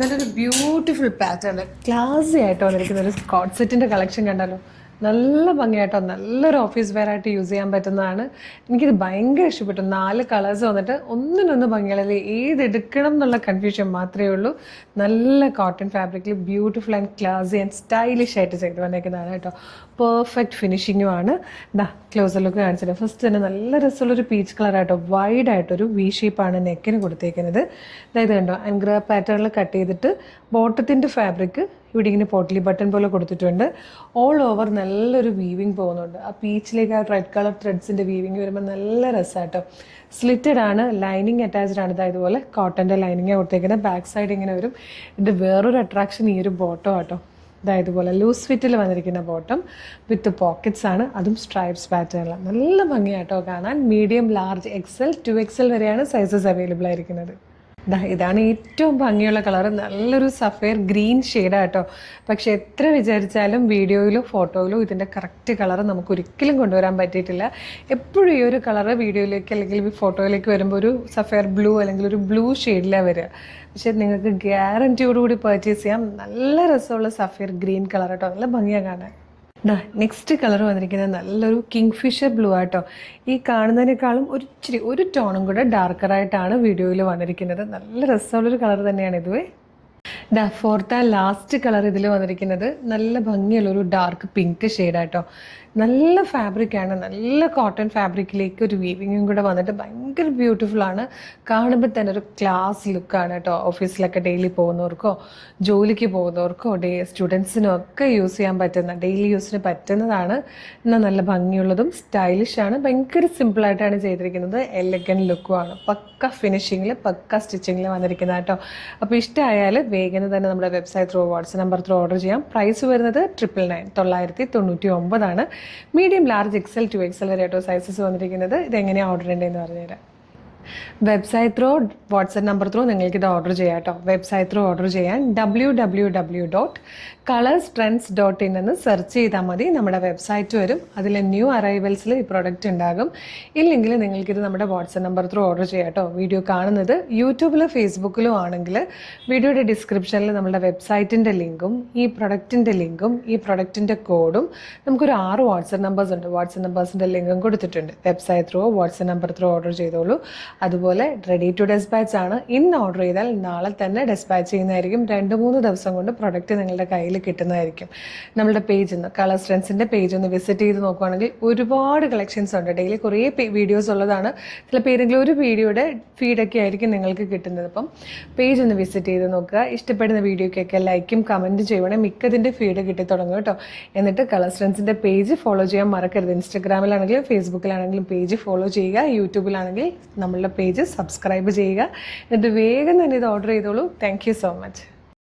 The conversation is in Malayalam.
നല്ലൊരു ബ്യൂട്ടിഫുൾ പാറ്റേൺ ക്ലാസി ആയിട്ട് വന്നിരിക്കുന്ന ഒരു സ്കോട്ട് സെറ്റിൻ്റെ കളക്ഷൻ കണ്ടാലോ. നല്ല ഭംഗിയായിട്ടോ, നല്ലൊരു ഓഫീസ് വെയർ ആയിട്ട് യൂസ് ചെയ്യാൻ പറ്റുന്നതാണ്. എനിക്കിത് ഭയങ്കര ഇഷ്ടപ്പെട്ടു. 4 കളേഴ്സ് വന്നിട്ട് ഒന്നിനൊന്ന് ഭംഗിയുള്ളത്, ഏതെടുക്കണം എന്നുള്ള കൺഫ്യൂഷൻ മാത്രമേ ഉള്ളൂ. നല്ല കോട്ടൺ ഫാബ്രിക്കിൽ ബ്യൂട്ടിഫുൾ ആൻഡ് ക്ലാസി ആൻഡ് സ്റ്റൈലിഷ് ആയിട്ട് ചെയ്ത് വന്നേക്കുന്നതാണ് കേട്ടോ. പെർഫെക്റ്റ് ഫിനിഷിങ്ങുമാണ്. ക്ലോസർ ലുക്ക് കാണിച്ചിട്ട് ഫസ്റ്റ് തന്നെ നല്ല രസമുള്ളൊരു പീച്ച് കളറായിട്ടോ, വൈഡായിട്ടൊരു വി ഷേപ്പാണ് നെക്കിന് കൊടുത്തേക്കുന്നത്. അതായത് കണ്ടോ, ആൻഗ്ര പാറ്റേണിൽ കട്ട് ചെയ്തിട്ട് ബോട്ടത്തിൻ്റെ ഫാബ്രിക് ഇവിടെ ഇങ്ങനെ പോട്ട്ലി ബട്ടൺ പോലെ കൊടുത്തിട്ടുണ്ട്. ഓൾ ഓവർ നല്ലൊരു വീവിങ് പോകുന്നുണ്ട്. ആ പീച്ചിലേക്ക് ആ റെഡ് കളർ ത്രെഡ്സിൻ്റെ വീവിങ് വരുമ്പോൾ നല്ല രസമായിട്ടോ. സ്ലിറ്റഡ് ആണ്, ലൈനിങ് അറ്റാച്ച്ഡ് ആണ്. ഇതുപോലെ കോട്ടൻ്റെ ലൈനിങ് കൊടുത്തേക്കുന്നത്. ബാക്ക് സൈഡ് ഇങ്ങനെ വരും. ഇത് വേറൊരു അട്രാക്ഷൻ ഈ ഒരു ബോട്ടം ആട്ടോ. ഇതുപോലെ ലൂസ് ഫിറ്റിൽ വന്നിരിക്കുന്ന ബോട്ടം വിത്ത് പോക്കറ്റ്സ് ആണ്, അതും സ്ട്രൈപ്സ് പാറ്റേണിൽ. നല്ല ഭംഗിയായിട്ടോ കാണാൻ. മീഡിയം, ലാർജ്, XL, 2XL വരെയാണ് സൈസസ് അവൈലബിൾ ആയിരിക്കുന്നത്. ഇതാണ് ഏറ്റവും ഭംഗിയുള്ള കളർ. നല്ലൊരു സഫയർ ഗ്രീൻ ഷെയ്ഡാട്ടോ. പക്ഷെ എത്ര വിചാരിച്ചാലും വീഡിയോയിലോ ഫോട്ടോയിലോ ഇതിൻ്റെ കറക്റ്റ് കളർ നമുക്ക് ഒരിക്കലും കൊണ്ടുവരാൻ പറ്റിയിട്ടില്ല. എപ്പോഴും ഈ ഒരു കളർ വീഡിയോയിലേക്ക് അല്ലെങ്കിൽ ഫോട്ടോയിലേക്ക് വരുമ്പോൾ ഒരു സഫയർ ബ്ലൂ അല്ലെങ്കിൽ ഒരു ബ്ലൂ ഷെയ്ഡിലാണ് വരിക. പക്ഷെ നിങ്ങൾക്ക് ഗ്യാരൻറ്റിയോടുകൂടി പർച്ചേസ് ചെയ്യാം. നല്ല രസമുള്ള സഫയർ ഗ്രീൻ കളർ കേട്ടോ. നല്ല ഭംഗിയാണ് കാണാൻ. നെക്സ്റ്റ് കളർ വന്നിരിക്കുന്നത് നല്ലൊരു കിങ് ഫിഷർ ബ്ലൂ ആട്ടോ. ഈ കാണുന്നതിനേക്കാളും ഒരു ടോണും കൂടെ ഡാർക്കറായിട്ടാണ് വീഡിയോയിൽ വന്നിരിക്കുന്നത്. നല്ല രസമുള്ളൊരു കളർ തന്നെയാണ് ഇതുവേ. ഫോർത്ത് ആൻഡ് ലാസ്റ്റ് കളർ ഇതിൽ വന്നിരിക്കുന്നത് നല്ല ഭംഗിയുള്ളൊരു ഡാർക്ക് പിങ്ക് ഷെയ്ഡായിട്ടോ. നല്ല ഫാബ്രിക്കാണ്, നല്ല കോട്ടൺ ഫാബ്രിക്കിലേക്ക് ഒരു വീവിങ്ങും കൂടെ വന്നിട്ട് ഭയങ്കര ബ്യൂട്ടിഫുൾ ആണ്. കാണുമ്പോൾ തന്നെ ഒരു ക്ലാസ് ലുക്കാണ് കേട്ടോ. ഓഫീസിലൊക്കെ ഡെയിലി പോകുന്നവർക്കോ ജോലിക്ക് പോകുന്നവർക്കോ സ്റ്റുഡൻസിനും ഒക്കെ യൂസ് ചെയ്യാൻ പറ്റുന്ന, ഡെയിലി യൂസിന് പറ്റുന്നതാണ്. എന്നാൽ നല്ല ഭംഗിയുള്ളതും സ്റ്റൈലിഷാണ്. ഭയങ്കര സിമ്പിളായിട്ടാണ് ചെയ്തിരിക്കുന്നത്. എലഗൻ ലുക്കുമാണ്. പക്ക ഫിനിഷിങ്ങിൽ, പക്ക സ്റ്റിച്ചിങ്ങിൽ വന്നിരിക്കുന്നത് കേട്ടോ. അപ്പോൾ ഇഷ്ടമായാൽ വേഗം തന്നെ നമ്മുടെ website through, WhatsApp number through order ചെയ്യാം. പ്രൈസ് വരുന്നത് 999 ആണ്. മീഡിയം, ലാർജ്, XL, 2XL വരെ ആയിട്ടോ സൈസസ് വന്നിരിക്കുന്നത്. ഇതെങ്ങനെയാണ് ഓർഡർ ചെയ്യേണ്ടതെന്ന് പറഞ്ഞുതരാം. Website through, WhatsApp number through നിങ്ങൾക്കിത് ഓർഡർ ചെയ്യാം കേട്ടോ. വെബ്സൈറ്റ് ത്രൂ ഓർഡർ ചെയ്യാൻ www.colorstrends.in എന്ന് സെർച്ച് ചെയ്താൽ മതി. നമ്മുടെ വെബ്സൈറ്റ് വരും. അതിൽ ന്യൂ അറൈവൽസിൽ ഈ പ്രൊഡക്റ്റ് ഉണ്ടാകും. ഇല്ലെങ്കിൽ നിങ്ങൾക്കിത് നമ്മുടെ വാട്സ്ആപ്പ് നമ്പർ ത്രൂ ഓർഡർ ചെയ്യാം കേട്ടോ. വീഡിയോ കാണുന്നത് യൂട്യൂബിലോ ഫേസ്ബുക്കിലോ ആണെങ്കിൽ വീഡിയോയുടെ ഡിസ്ക്രിപ്ഷനിൽ നമ്മുടെ വെബ്സൈറ്റിൻ്റെ ലിങ്കും ഈ പ്രൊഡക്റ്റിൻ്റെ ലിങ്കും ഈ പ്രൊഡക്റ്റിൻ്റെ കോഡും നമുക്കൊരു 6 വാട്സ്ആപ്പ് നമ്പേഴ്സ് ഉണ്ട്. വാട്സ്ആപ്പ് നമ്പേഴ്സിൻ്റെ ലിങ്കും കൊടുത്തിട്ടുണ്ട്. Website through, WhatsApp number through order ചെയ്തോളൂ. അതുപോലെ റെഡി ടു ഡെസ്പാച്ച് ആണ്. ഇന്ന് ഓർഡർ ചെയ്താൽ നാളെ തന്നെ ഡെസ്പാച്ച് ചെയ്യുന്നതായിരിക്കും. 2-3 ദിവസം കൊണ്ട് പ്രൊഡക്റ്റ് നിങ്ങളുടെ കയ്യിൽ കിട്ടുന്നതായിരിക്കും. നമ്മുടെ പേജ് ഒന്ന്, കളേഴ്സ് ട്രെൻഡ്സിൻ്റെ പേജ് ഒന്ന് വിസിറ്റ് ചെയ്ത് നോക്കുകയാണെങ്കിൽ ഒരുപാട് കളക്ഷൻസ് ഉണ്ട്. ഡെയിലി കുറേ വീഡിയോസ് ഉള്ളതാണ്. ചിലപ്പോൾ ഏതെങ്കിലും ഒരു വീഡിയോയുടെ ഫീഡൊക്കെ ആയിരിക്കും നിങ്ങൾക്ക് കിട്ടുന്നത്. അപ്പം പേജ് ഒന്ന് വിസിറ്റ് ചെയ്ത് നോക്കുക. ഇഷ്ടപ്പെടുന്ന വീഡിയോക്കൊക്കെ ലൈക്കും കമൻറ്റും ചെയ്യുവാണെങ്കിൽ മിക്കതിൻ്റെ ഫീഡ് കിട്ടി തുടങ്ങും കേട്ടോ. എന്നിട്ട് കളേഴ്സ് ട്രെൻഡ്സിൻ്റെ പേജ് ഫോളോ ചെയ്യാൻ മറക്കരുത്. ഇൻസ്റ്റഗ്രാമിലാണെങ്കിലും ഫേസ്ബുക്കിലാണെങ്കിലും പേജ് ഫോളോ ചെയ്യുക. യൂട്യൂബിലാണെങ്കിൽ നമ്മളുടെ പേജ് സബ്സ്ക്രൈബ് ചെയ്യുക. എന്നിട്ട് വേഗം തന്നെ ഇത് ഓർഡർ ചെയ്തോളൂ. Thank you so much.